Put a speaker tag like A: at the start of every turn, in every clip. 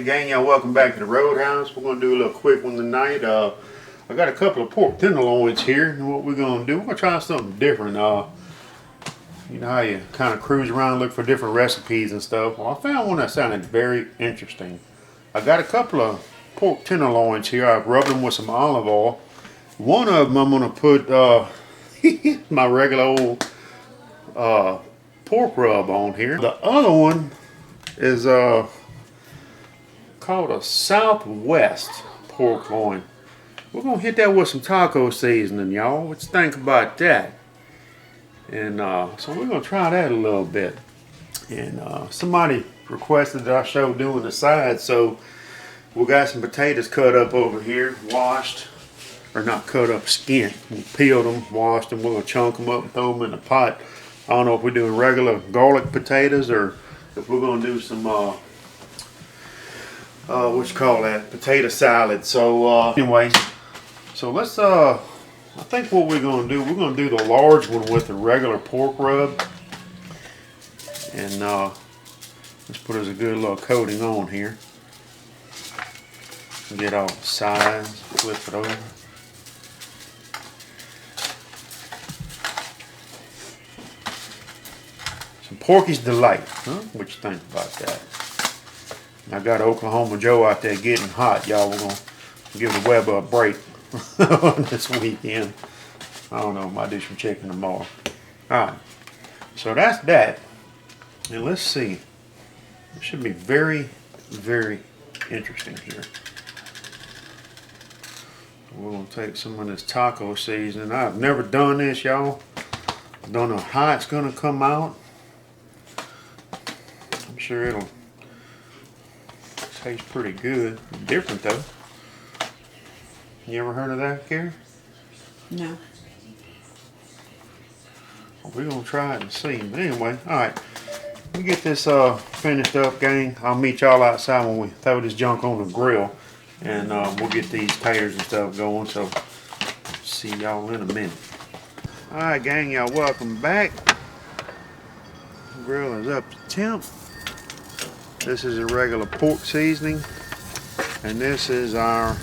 A: Hey gang, y'all, welcome back to the Roadhouse. We're going to do a little quick one tonight. I got a couple of pork tenderloins here, and what we're going to do, we're going to try something different. You know how you kind of cruise around and look for different recipes and stuff. Well, I found one that sounded very interesting. I got a couple of pork tenderloins here. I've rubbed them with some olive oil. One of them I'm going to put my regular old pork rub on here. The other one is called a Southwest pork loin. We're gonna hit that with some taco seasoning, y'all. What you think about that? And so we're gonna try that a little bit. And somebody requested that I show doing the sides, so we got some potatoes cut up over here, washed, or not cut up, skinned. We peeled them, washed them. We're gonna chunk them up and throw them in the pot. I don't know if we're doing regular garlic potatoes or if we're gonna do some what you call that, potato salad. So anyway, so let's I think what we're gonna do, we're gonna do the large one with the regular pork rub, and let's put us a good little coating on here. Get all the sides, flip it over. Some Porky's Delight, huh? What you think about that? I got Oklahoma Joe out there getting hot, y'all. We're gonna give the weather a break this weekend. I don't know, might do some chicken tomorrow. Alright, so that's that. And let's see. It should be very, very interesting here. We're gonna take some of this taco seasoning. I've never done this, y'all. I don't know how it's gonna come out. I'm sure it'll tastes pretty good. Different though. You ever heard of that, Cary?
B: No.
A: Well, we're gonna try it and see. But anyway, alright. We get this finished up, gang. I'll meet y'all outside when we throw this junk on the grill. And we'll get these taters and stuff going. So see y'all in a minute. Alright gang, y'all, welcome back. The grill is up to temp. This is a regular pork seasoning, and this is our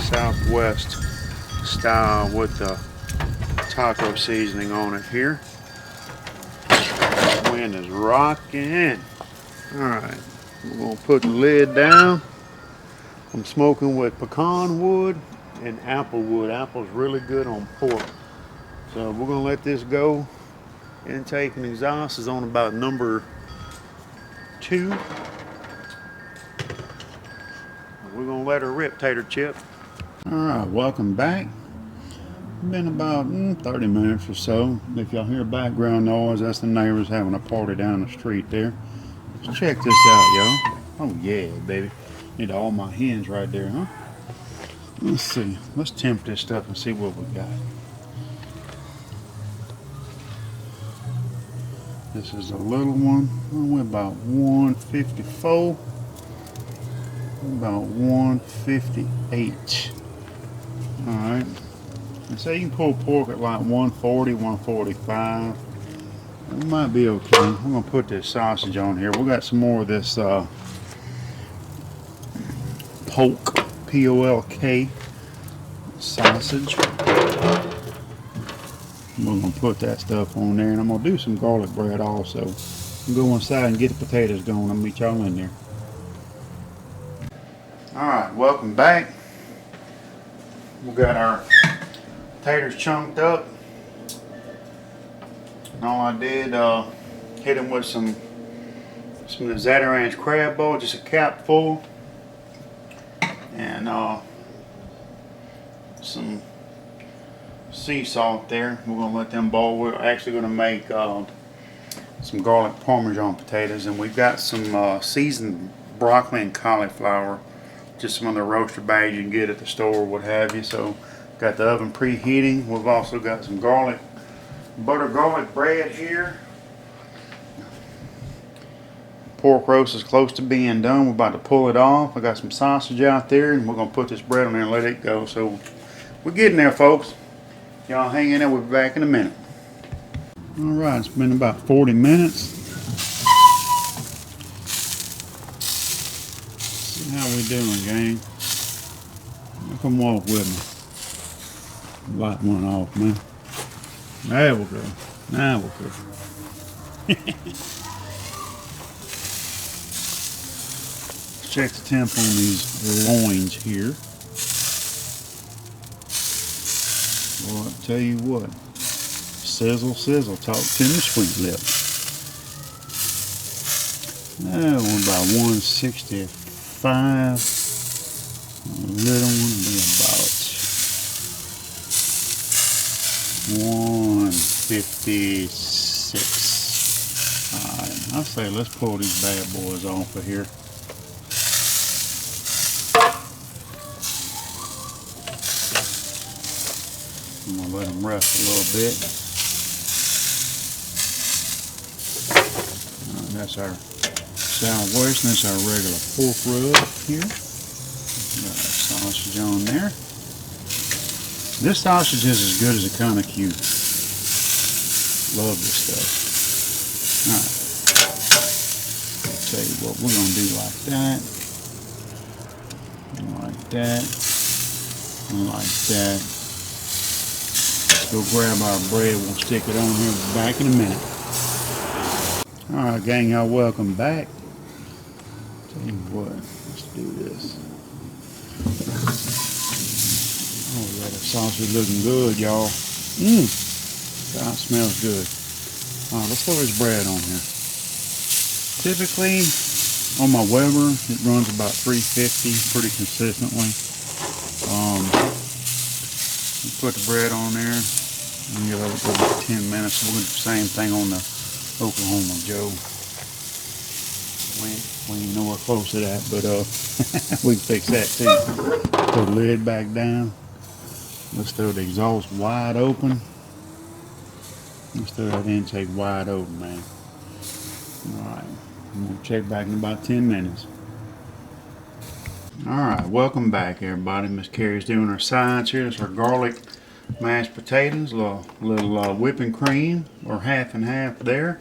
A: Southwest style with the taco seasoning on it here. The wind is rocking. Alright, we're going to put the lid down. I'm smoking with pecan wood and apple wood. Apple's really good on pork. So we're going to let this go. Intake and exhaust is on about number 2. We're gonna let her rip, tater chip. Alright, welcome back. Been about 30 minutes or so. If y'all hear background noise, that's the neighbors having a party down the street there. Let's check this out, y'all. Oh yeah, baby. Need all my hens right there, huh? Let's see. Let's tempt this stuff and see what we got. This is a little one. We're about 154. About 158. Alright. And so you can pull pork at like 140, 145. It might be okay. I'm going to put this sausage on here. We got some more of this polk, P-O-L-K sausage. We're going to put that stuff on there, and I'm going to do some garlic bread also. I'll go inside and get the potatoes going. I'll meet y'all in there. Alright, welcome back. We got our taters chunked up. And all I did, hit them with some of the Zatarain's crab bowl, just a cap full. And some sea salt there. We're going to let them boil. We're actually going to make some garlic Parmesan potatoes. And we've got some seasoned broccoli and cauliflower. Just some of the roaster bags you can get at the store, what have you. So, got the oven preheating. We've also got some butter garlic bread here. Pork roast is close to being done. We're about to pull it off. I got some sausage out there, and we're gonna put this bread on there and let it go. So, we're getting there, folks. Y'all hang in there. We'll be back in a minute. All right, it's been about 40 minutes. How we doing, gang? Come walk with me. Light one off, man. There we go. Now we're good. Check the temp on these loins here. Well, I tell you what. Sizzle, sizzle. Talk to me, sweet lips. That one about 165. A little one will be about 156. Alright, I say let's pull these bad boys off of here. I'm gonna let them rest a little bit. That's our Southwest, and that's our regular pork rub here. Got our sausage on there. This sausage is as good as it kind of cute. Love this stuff. Alright. I'll tell you what, we're going to do like that. Like that. And like that. Let's go grab our bread. We'll stick it on here back in a minute. Alright, gang, y'all, welcome back. Tell you what, let's do this. Oh yeah, the sausage looking good, y'all. That smells good. Alright, let's throw this bread on here. Typically, on my Weber, it runs about 350 pretty consistently. You put the bread on there, and you let it go about 10 minutes. We'll do the same thing on the Oklahoma Joe. We ain't nowhere close to that, but we can fix that too. Put the lid back down. Let's throw the exhaust wide open. Let's throw that intake wide open, man. Alright, we'll check back in about 10 minutes. Alright, welcome back, everybody. Miss Cary's doing our sides here. This is our garlic mashed potatoes, a little whipping cream, or half and half there.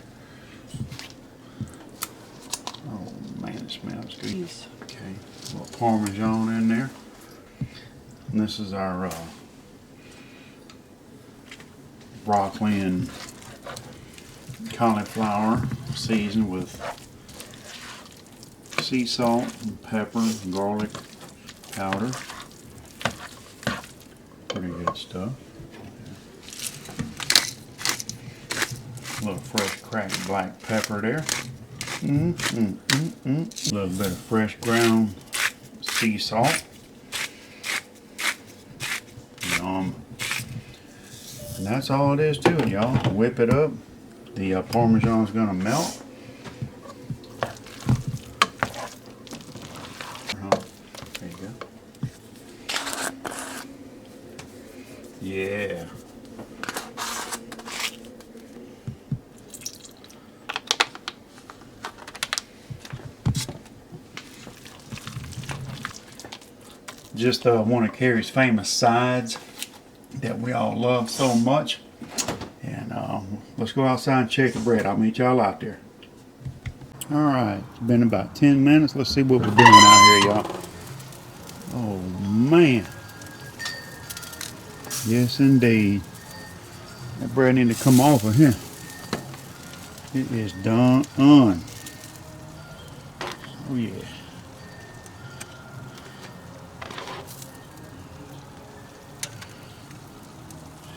A: Oh man, it smells good. Yes. Okay, a little Parmesan in there. And this is our broccoli and cauliflower seasoned with sea salt and pepper and garlic powder. Pretty good stuff. A little fresh cracked black pepper there. A little bit of fresh ground sea salt. Yum. And that's all it is to it, y'all. Whip it up. The Parmesan's gonna melt. There you go. Yeah. Just one of Cary's famous sides that we all love so much. And let's go outside and check the bread. I'll meet y'all out there. Alright, it's been about 10 minutes. Let's see what we're doing out here, y'all. Oh man. Yes indeed. That bread needs to come off of here. It is done. Oh yeah.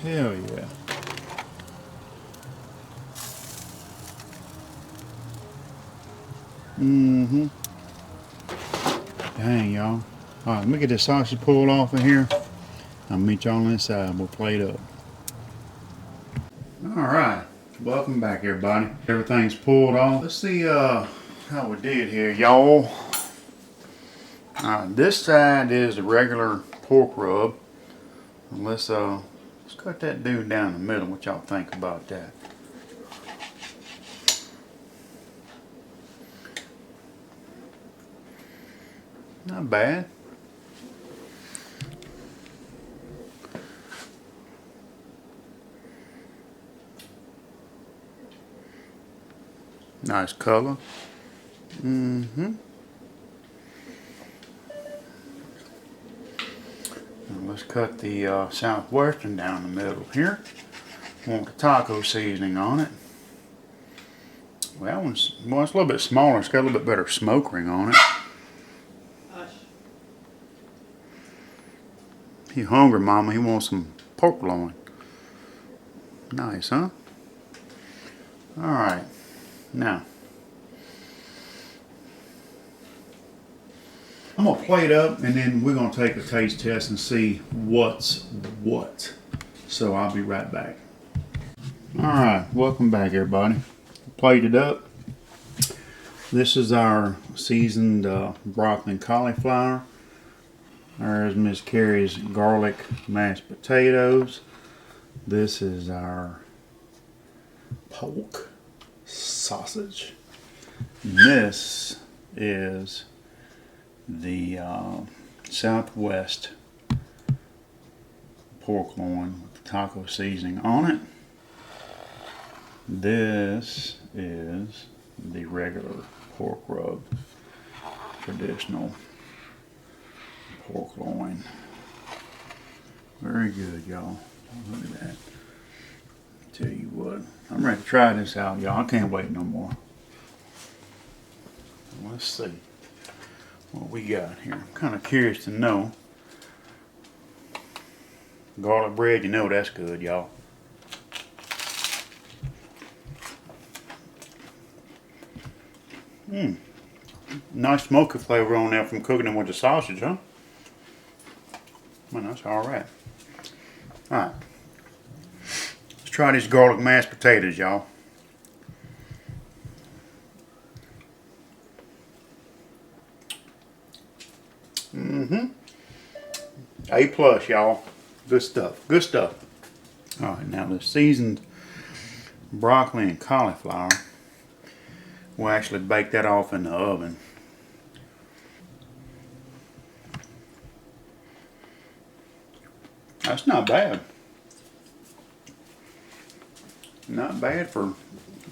A: Hell yeah. Dang, y'all. Alright, let me get this sausage pulled off of here. I'll meet y'all on this side. We'll plate up. Alright. Welcome back, everybody. Everything's pulled off. Let's see how we did here, y'all. This side is the regular pork rub. Let's cut that dude down the middle. What y'all think about that? Not bad. Nice color. let's cut the southwestern down the middle here. Want the taco seasoning on it. Well, that one's, well, it's a little bit smaller. It's got a little bit better smoke ring on it. He hungry, Mama. He wants some pork loin. Nice, huh? Alright. Now, I'm going to plate up and then we're going to take a taste test and see what's what. So I'll be right back. Alright, welcome back everybody. Plated up. This is our seasoned broccoli and cauliflower. There's Miss Cary's garlic mashed potatoes. This is our pork sausage. And this is the Southwest pork loin with the taco seasoning on it. This is the regular pork rub, traditional pork loin. Very good, y'all. Look at that. Tell you what, I'm ready to try this out, y'all. I can't wait no more. Let's see what we got here. I'm kind of curious to know. Garlic bread, you know that's good, y'all. Nice smoky flavor on there from cooking them with the sausage, huh? Man, that's alright. Alright. Let's try these garlic mashed potatoes, y'all. A+, y'all. Good stuff. Good stuff. Alright, now the seasoned broccoli and cauliflower. We'll actually bake that off in the oven. That's not bad. Not bad for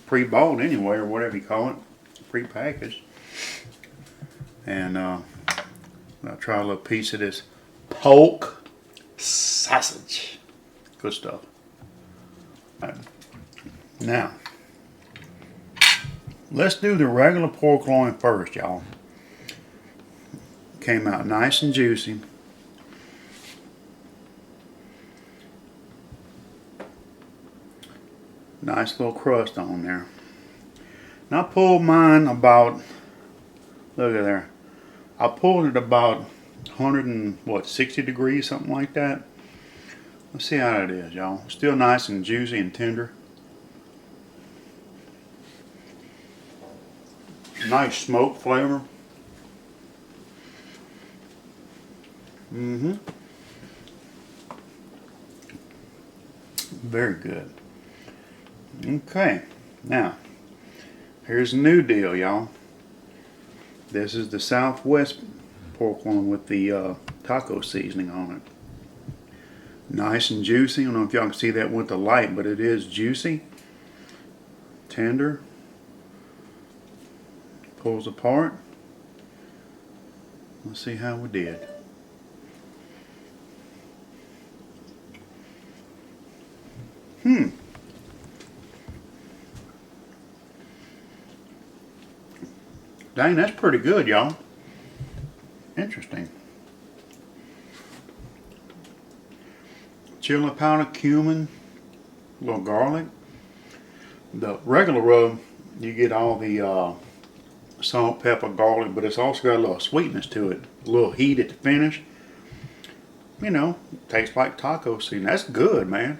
A: pre-bought anyway, or whatever you call it. Pre-packaged. And I'll try a little piece of this pork sausage. Good stuff. All right. Now, let's do the regular pork loin first, y'all. Came out nice and juicy. Nice little crust on there. And I pulled mine about, look at there. I pulled it about 60 degrees, something like that. Let's see how it is, y'all. Still nice and juicy and tender. Nice smoke flavor. Very good. Okay, now here's a new deal, y'all. This is the Southwest pork loin with the taco seasoning on it. Nice and juicy. I don't know if y'all can see that with the light, but it is juicy, tender. Pulls apart. Let's see how we did. Dang, that's pretty good, y'all. Interesting. Chili powder, cumin, a little garlic. The regular rub, you get all the salt, pepper, garlic, but it's also got a little sweetness to it. A little heat at the finish. You know, tastes like taco seasoning. That's good, man.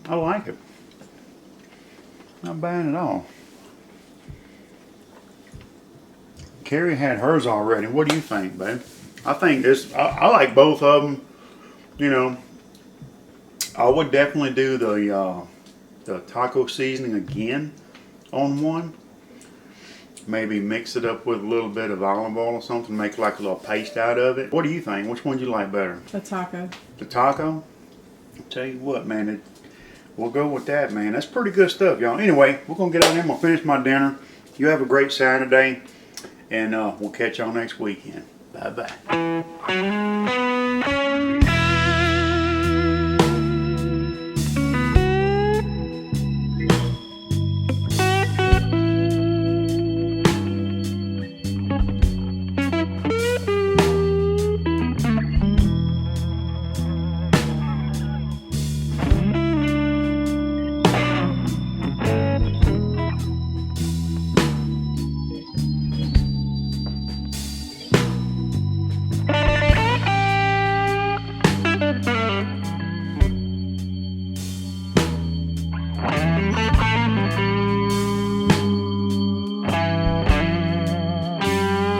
A: I like it. Not bad at all. Cary had hers already. What do you think, babe? I think this, I like both of them. You know, I would definitely do the taco seasoning again on one. Maybe mix it up with a little bit of olive oil or something, make like a little paste out of it. What do you think? Which one do you like better?
B: The taco.
A: The taco? I'll tell you what, man, we'll go with that, man. That's pretty good stuff, y'all. Anyway, we're going to get out there. I'm going to finish my dinner. You have a great Saturday, and we'll catch y'all next weekend. Bye-bye.